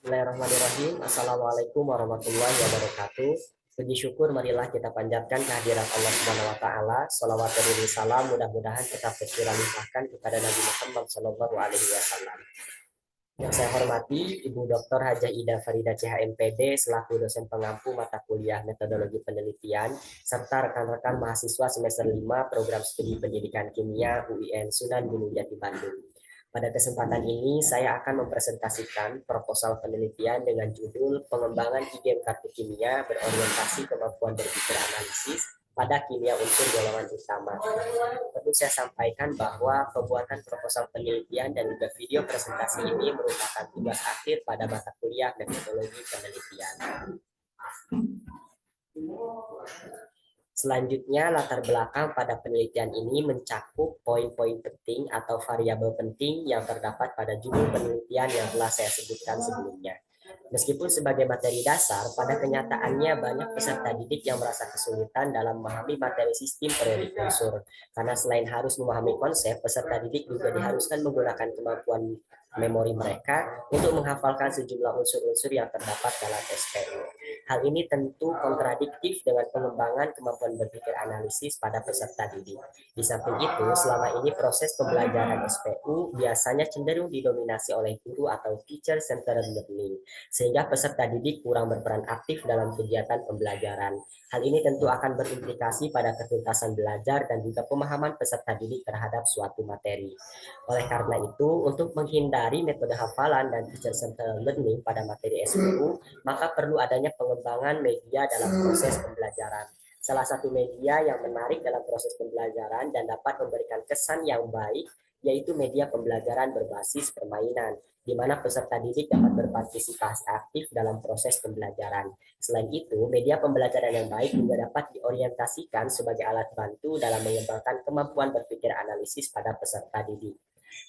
Bismillahirrahmanirrahim. Assalamualaikum warahmatullahi wabarakatuh. Puji syukur marilah kita panjatkan kehadiran Allah Subhanahu wa taala. Shalawat dan salam mudah-mudahan tetap tercurah limpahkan kepada Nabi Muhammad Shallallahu alaihi wasallam. Yang saya hormati Ibu Dr. Hajah Ida Farida CHMPD selaku dosen pengampu mata kuliah metodologi penelitian serta rekan-rekan mahasiswa semester 5 program studi pendidikan kimia UIN Sunan Gunung Jati Bandung. Pada kesempatan ini, saya akan mempresentasikan proposal penelitian dengan judul Pengembangan IGM Kartu Kimia berorientasi kemampuan berpikir analisis pada kimia unsur golongan utama. Perlu saya sampaikan bahwa pembuatan proposal penelitian dan juga video presentasi ini merupakan tugas akhir pada mata kuliah metodologi penelitian. Selanjutnya, latar belakang pada penelitian ini mencakup poin-poin penting atau variabel penting yang terdapat pada judul penelitian yang telah saya sebutkan sebelumnya. Meskipun sebagai materi dasar, pada kenyataannya banyak peserta didik yang merasa kesulitan dalam memahami materi sistem periodik unsur. Karena selain harus memahami konsep, peserta didik juga diharuskan menggunakan kemampuan memori mereka untuk menghafalkan sejumlah unsur-unsur yang terdapat dalam SPU. Hal ini tentu kontradiktif dengan pengembangan kemampuan berpikir analisis pada peserta didik. Di samping itu, selama ini proses pembelajaran SPU biasanya cenderung didominasi oleh guru atau teacher-centered learning, sehingga peserta didik kurang berperan aktif dalam kegiatan pembelajaran. Hal ini tentu akan berimplikasi pada ketuntasan belajar dan juga pemahaman peserta didik terhadap suatu materi. Oleh karena itu, untuk menghindari metode hafalan dan teacher-centered learning pada materi SPU, maka perlu adanya pengembangan media dalam proses pembelajaran. Salah satu media yang menarik dalam proses pembelajaran dan dapat memberikan kesan yang baik yaitu media pembelajaran berbasis permainan, di mana peserta didik dapat berpartisipasi aktif dalam proses pembelajaran. Selain itu, media pembelajaran yang baik juga dapat diorientasikan sebagai alat bantu dalam mengembangkan kemampuan berpikir analisis pada peserta didik.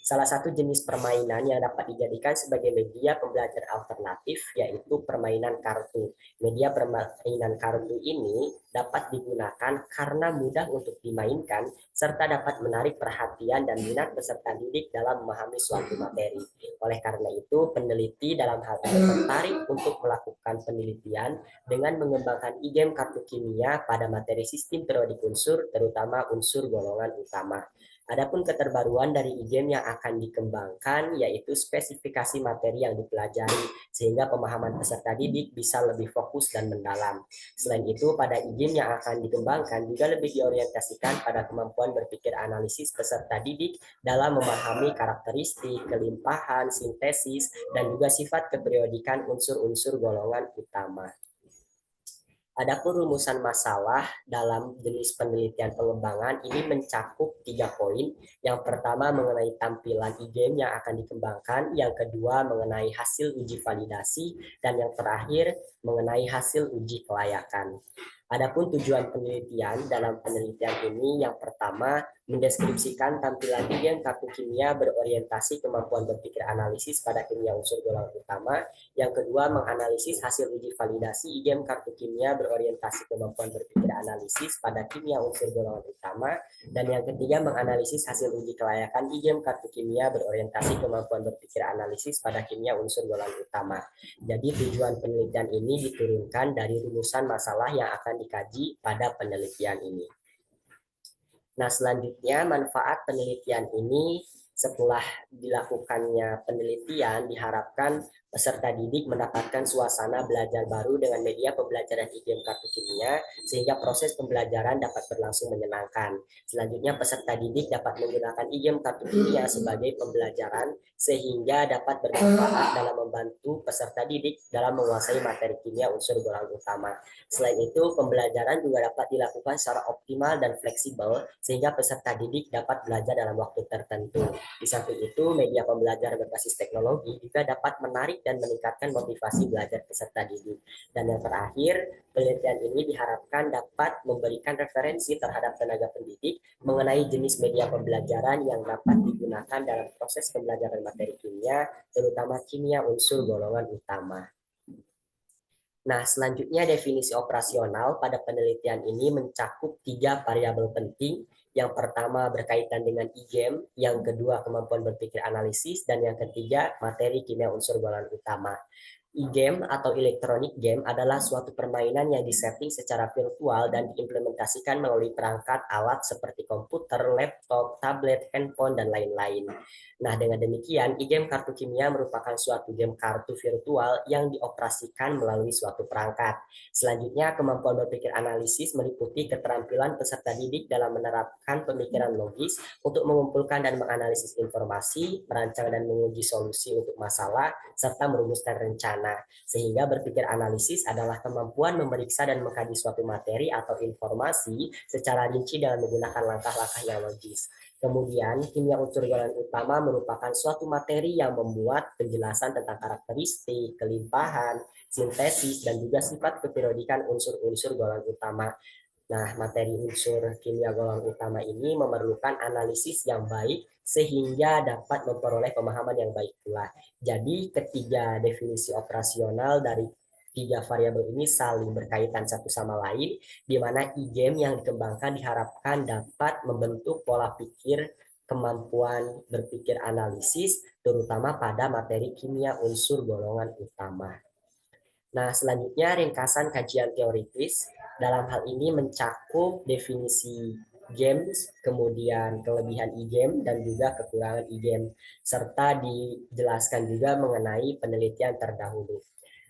Salah satu jenis permainan yang dapat dijadikan sebagai media pembelajaran alternatif yaitu permainan kartu. Media permainan kartu ini dapat digunakan karena mudah untuk dimainkan serta dapat menarik perhatian dan minat peserta didik dalam memahami suatu materi. Oleh karena itu, peneliti dalam hal ini tertarik untuk melakukan penelitian dengan mengembangkan IGM kartu kimia pada materi sistem periodik unsur, terutama unsur golongan utama. Adapun keterbaruan dari IGM yang akan dikembangkan yaitu spesifikasi materi yang dipelajari sehingga pemahaman peserta didik bisa lebih fokus dan mendalam. Selain itu, pada IGM yang akan dikembangkan juga lebih diorientasikan pada kemampuan berpikir analisis peserta didik dalam memahami karakteristik, kelimpahan, sintesis, dan juga sifat keperiodikan unsur-unsur golongan utama. Adapun rumusan masalah dalam jenis penelitian pengembangan ini mencakup 3 poin. Yang pertama mengenai tampilan IGM yang akan dikembangkan, yang kedua mengenai hasil uji validasi, dan yang terakhir mengenai hasil uji kelayakan. Adapun tujuan penelitian dalam penelitian ini yang pertama mendeskripsikan tampilan IGM kartu kimia berorientasi kemampuan berpikir analisis pada kimia unsur golongan utama. Yang kedua menganalisis hasil uji validasi IGM kartu kimia berorientasi kemampuan berpikir analisis pada kimia unsur golongan utama. Dan yang ketiga menganalisis hasil uji kelayakan IGM kartu kimia berorientasi kemampuan berpikir analisis pada kimia unsur golongan utama. Jadi tujuan penelitian ini diturunkan dari rumusan masalah yang akan dikaji pada penelitian ini. Nah, selanjutnya manfaat penelitian ini setelah dilakukannya penelitian diharapkan peserta didik mendapatkan suasana belajar baru dengan media pembelajaran IGM kartu kimia sehingga proses pembelajaran dapat berlangsung menyenangkan. Selanjutnya peserta didik dapat menggunakan IGM kartu kimia sebagai pembelajaran sehingga dapat bermanfaat dalam membantu peserta didik dalam menguasai materi kimia unsur golongan utama. Selain itu, pembelajaran juga dapat dilakukan secara optimal dan fleksibel sehingga peserta didik dapat belajar dalam waktu tertentu. Di samping itu, media pembelajaran berbasis teknologi juga dapat menarik dan meningkatkan motivasi belajar peserta didik. Dan yang terakhir, penelitian ini diharapkan dapat memberikan referensi terhadap tenaga pendidik mengenai jenis media pembelajaran yang dapat digunakan dalam proses pembelajaran materi kimia, terutama kimia unsur golongan utama. Nah, selanjutnya definisi operasional pada penelitian ini mencakup 3 variabel penting. Yang pertama berkaitan dengan IGM, yang kedua kemampuan berpikir analisis, dan yang ketiga materi kimia unsur golongan utama. E-game atau electronic game adalah suatu permainan yang disetting secara virtual dan diimplementasikan melalui perangkat alat seperti komputer, laptop, tablet, handphone, dan lain-lain. Nah, dengan demikian, e-game kartu kimia merupakan suatu game kartu virtual yang dioperasikan melalui suatu perangkat. Selanjutnya, kemampuan berpikir analisis meliputi keterampilan peserta didik dalam menerapkan pemikiran logis untuk mengumpulkan dan menganalisis informasi, merancang dan menguji solusi untuk masalah, serta merumuskan rencana. Sehingga berpikir analisis adalah kemampuan memeriksa dan mengkaji suatu materi atau informasi secara rinci dengan menggunakan langkah-langkah yang logis. Kemudian, kimia unsur golongan utama merupakan suatu materi yang membuat penjelasan tentang karakteristik, kelimpahan, sintesis, dan juga sifat keperiodikan unsur-unsur golongan utama. Nah, materi unsur kimia golongan utama ini memerlukan analisis yang baik sehingga dapat memperoleh pemahaman yang baik pula. Jadi, ketiga definisi operasional dari tiga variabel ini saling berkaitan satu sama lain, di mana e-game yang dikembangkan diharapkan dapat membentuk pola pikir, kemampuan berpikir analisis, terutama pada materi kimia unsur golongan utama. Nah, selanjutnya ringkasan kajian teoritis dalam hal ini mencakup definisi games, kemudian kelebihan e-game dan juga kekurangan e-game, serta dijelaskan juga mengenai penelitian terdahulu.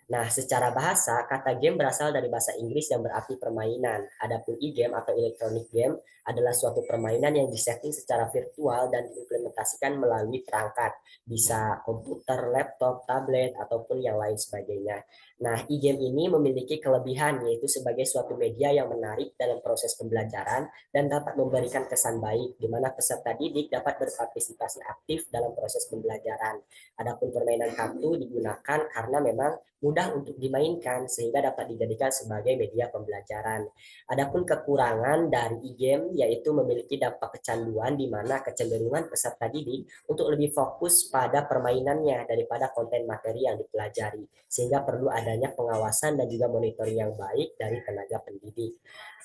Nah, secara bahasa, kata game berasal dari bahasa Inggris yang berarti permainan. Adapun e-game atau electronic game adalah suatu permainan yang disetting secara virtual dan diimplementasikan melalui perangkat, bisa komputer, laptop, tablet, ataupun yang lain sebagainya. Nah, e-game ini memiliki kelebihan yaitu sebagai suatu media yang menarik dalam proses pembelajaran dan dapat memberikan kesan baik di mana peserta didik dapat berpartisipasi aktif dalam proses pembelajaran. Adapun permainan kartu digunakan karena memang mudah untuk dimainkan sehingga dapat dijadikan sebagai media pembelajaran. Adapun kekurangan dari e-game yaitu memiliki dampak kecanduan di mana kecenderungan peserta didik untuk lebih fokus pada permainannya daripada konten materi yang dipelajari, sehingga perlu adanya pengawasan dan juga monitoring yang baik dari tenaga pendidik.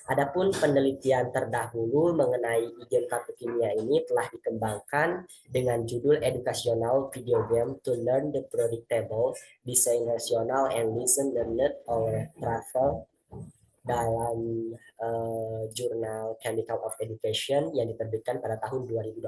Adapun penelitian terdahulu mengenai e-game kartu kimia ini telah dikembangkan dengan judul Educational Video Game to Learn the Predictable, Design Rational and Listen Learned oleh Travel dalam jurnal Chemical of Education yang diterbitkan pada tahun 2021.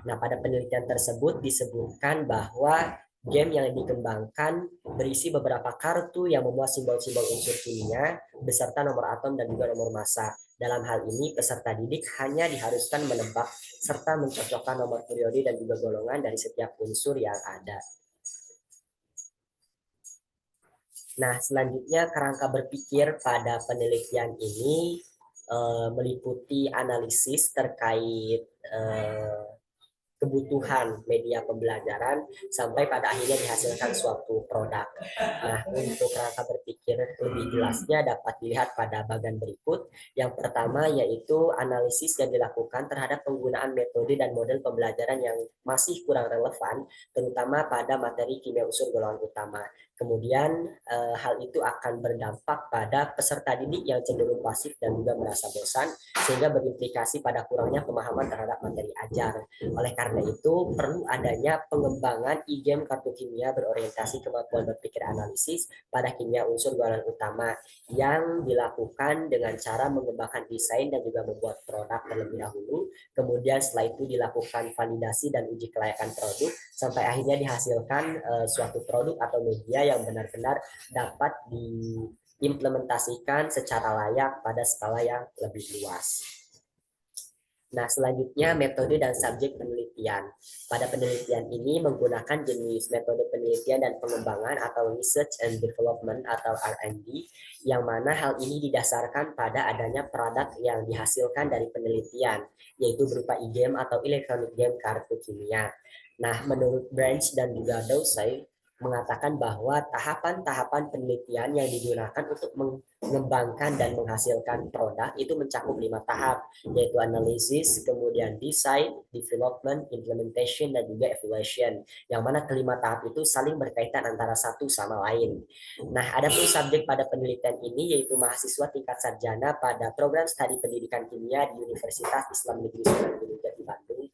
Nah, pada penelitian tersebut disebutkan bahwa game yang dikembangkan berisi beberapa kartu yang memuat simbol-simbol unsur kimia beserta nomor atom dan juga nomor massa. Dalam hal ini, peserta didik hanya diharuskan menebak serta mencocokkan nomor periode dan juga golongan dari setiap unsur yang ada. Nah, selanjutnya kerangka berpikir pada penelitian ini meliputi analisis terkait kebutuhan media pembelajaran sampai pada akhirnya dihasilkan suatu produk. Nah, untuk rangka berpikir lebih jelasnya dapat dilihat pada bagian berikut. Yang pertama yaitu analisis yang dilakukan terhadap penggunaan metode dan model pembelajaran yang masih kurang relevan, terutama pada materi kimia unsur golongan utama. Kemudian hal itu akan berdampak pada peserta didik yang cenderung pasif dan juga merasa bosan, sehingga berimplikasi pada kurangnya pemahaman terhadap materi ajar. Oleh karena itu, perlu adanya pengembangan e-game kartu kimia berorientasi kemampuan berpikir analisis pada kimia unsur golongan utama yang dilakukan dengan cara mengembangkan desain dan juga membuat produk terlebih dahulu. Kemudian setelah itu dilakukan validasi dan uji kelayakan produk sampai akhirnya dihasilkan suatu produk atau media yang benar-benar dapat diimplementasikan secara layak pada skala yang lebih luas. Nah, selanjutnya metode dan subjek penelitian. Pada penelitian ini menggunakan jenis metode penelitian dan pengembangan atau research and development atau R&D, yang mana hal ini didasarkan pada adanya produk yang dihasilkan dari penelitian, yaitu berupa e-game atau electronic game kartu kimia. Nah, menurut Branch dan juga Dawsey, mengatakan bahwa tahapan-tahapan penelitian yang digunakan untuk mengembangkan dan menghasilkan produk itu mencakup 5 tahap, yaitu analisis, kemudian design, development, implementation, dan juga evaluation. Yang mana kelima tahap itu saling berkaitan antara satu sama lain. Nah, ada pun subjek pada penelitian ini yaitu mahasiswa tingkat sarjana pada program studi pendidikan kimia di Universitas Islam Negeri Sunan Gunung Jati Bandung.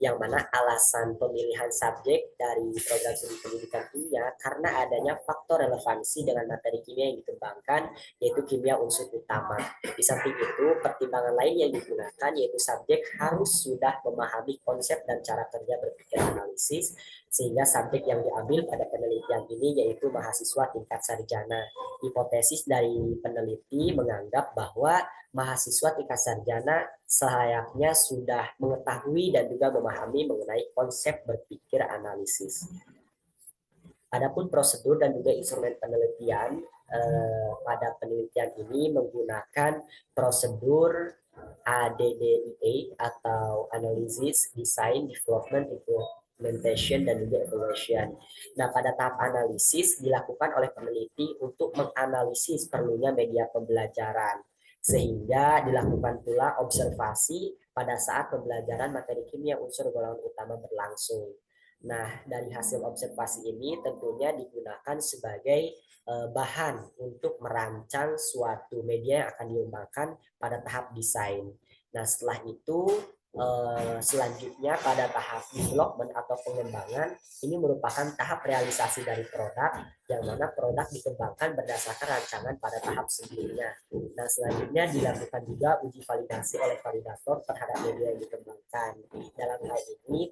yang mana alasan pemilihan subjek dari program studi pendidikan kimia karena adanya faktor relevansi dengan materi kimia yang dikembangkan, yaitu kimia unsur utama. Di samping itu, pertimbangan lain yang digunakan yaitu subjek harus sudah memahami konsep dan cara kerja berpikir analisis, sehingga subjek yang diambil pada penelitian ini yaitu mahasiswa tingkat sarjana. Hipotesis dari peneliti menganggap bahwa mahasiswa tingkat sarjana selayaknya sudah mengetahui dan juga memahami mengenai konsep berpikir analisis. Adapun prosedur dan juga instrumen penelitian pada penelitian ini menggunakan prosedur ADDIE atau Analysis, Design, Development, Implementation, dan juga Evaluation. Nah, pada tahap analisis dilakukan oleh peneliti untuk menganalisis perlunya media pembelajaran, sehingga dilakukan pula observasi pada saat pembelajaran materi kimia unsur golongan utama berlangsung. Nah, dari hasil observasi ini tentunya digunakan sebagai bahan untuk merancang suatu media yang akan dikembangkan pada tahap desain. Nah, setelah itu selanjutnya pada tahap development atau pengembangan, ini merupakan tahap realisasi dari produk, yang mana produk dikembangkan berdasarkan rancangan pada tahap sebelumnya. Nah, selanjutnya dilakukan juga uji validasi oleh validator terhadap media yang dikembangkan. Dalam hal ini,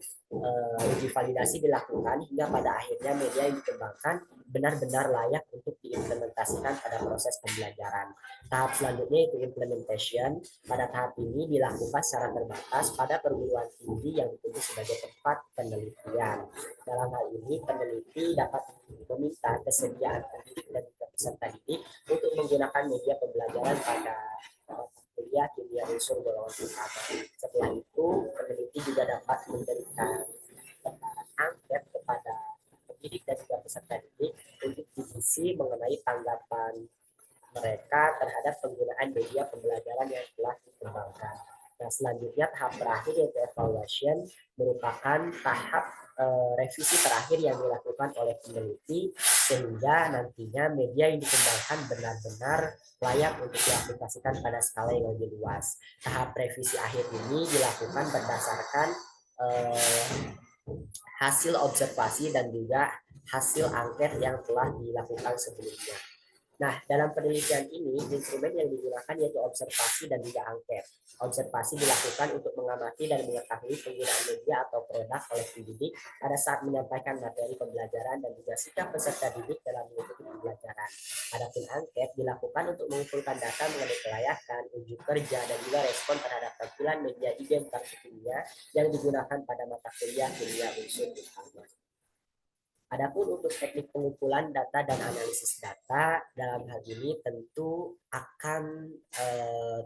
uji validasi dilakukan hingga pada akhirnya media yang dikembangkan benar-benar layak untuk diimplementasikan pada proses pembelajaran. Tahap selanjutnya yaitu implementation. Pada tahap ini dilakukan secara terbatas pada perguruan tinggi yang dituju sebagai tempat penelitian. Dalam hal ini, peneliti dapat meminta kesediaan pendidik dan peserta didik untuk menggunakan media pembelajaran pada kuliah kimia unsur golongan utama. Setelah itu, peneliti juga dapat memberikan angket kepada pendidik dan juga peserta didik untuk diisi mengenai tanggapan mereka terhadap penggunaan media pembelajaran yang telah dikembangkan. Nah, selanjutnya tahap terakhir yaitu evaluation merupakan tahap revisi terakhir yang dilakukan oleh peneliti sehingga nantinya media yang dikembangkan benar-benar layak untuk diaplikasikan pada skala yang lebih luas. Tahap revisi akhir ini dilakukan berdasarkan hasil observasi dan juga hasil angket yang telah dilakukan sebelumnya. Nah, dalam penelitian ini, instrumen yang digunakan yaitu observasi dan juga angket. Observasi dilakukan untuk mengamati dan mengetahui penggunaan media atau produk oleh pendidik pada saat menyampaikan materi pembelajaran dan juga sikap peserta didik dalam mengikuti pembelajaran. Adapun angket dilakukan untuk mengumpulkan data mengenai kelayakan, uji kerja, dan juga respon terhadap tampilan media item kartu kimia yang digunakan pada mata kuliah kimia unsur utama. Adapun untuk teknik pengumpulan data dan analisis data, dalam hal ini tentu akan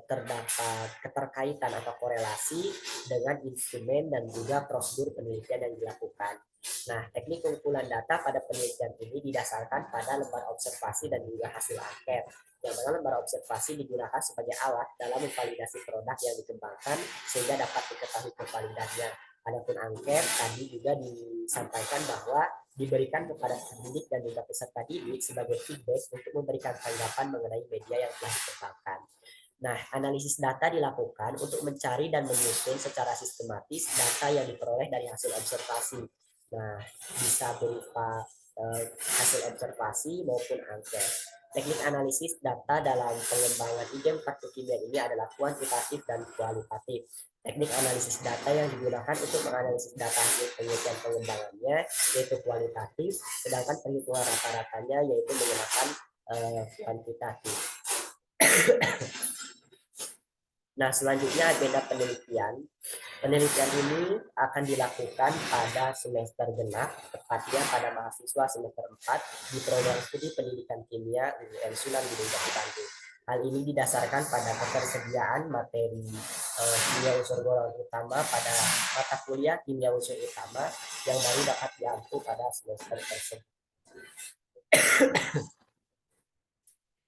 terdapat keterkaitan atau korelasi dengan instrumen dan juga prosedur penelitian yang dilakukan. Nah, teknik pengumpulan data pada penelitian ini didasarkan pada lembar observasi dan juga hasil angket. Yang mana lembar observasi digunakan sebagai alat dalam memvalidasi produk yang dikembangkan sehingga dapat diketahui kevalidannya. Adapun angket tadi juga disampaikan bahwa diberikan kepada pendidik dan juga peserta didik sebagai feedback untuk memberikan tanggapan mengenai media yang telah dikembangkan. Nah, analisis data dilakukan untuk mencari dan menyusun secara sistematis data yang diperoleh dari hasil observasi. Nah, bisa berupa hasil observasi maupun angket. Teknik analisis data dalam pengembangan item kartu kimia ini adalah kuantitatif dan kualitatif. Teknik analisis data yang digunakan untuk menganalisis data hasil penelitian pengembangannya yaitu kualitatif, sedangkan perhitungan rata-ratanya yaitu menggunakan kuantitatif. Nah, selanjutnya agenda penelitian. Penelitian ini akan dilakukan pada semester genap, tepatnya pada mahasiswa semester 4 di program studi pendidikan kimia UIN Sunan Gunung Jati Bandung. Hal ini didasarkan pada ketersediaan materi kimia unsur golongan utama pada mata kuliah kimia unsur utama yang baru dapat diampu pada semester tersebut.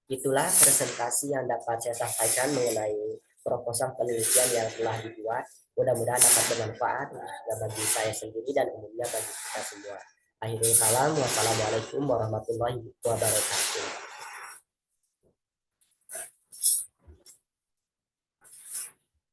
Itulah presentasi yang dapat saya sampaikan mengenai proposal penelitian yang telah dibuat. Mudah-mudahan dapat bermanfaat bagi saya sendiri dan umumnya bagi kita semua. Akhirul kalam, wassalamualaikum warahmatullahi wabarakatuh.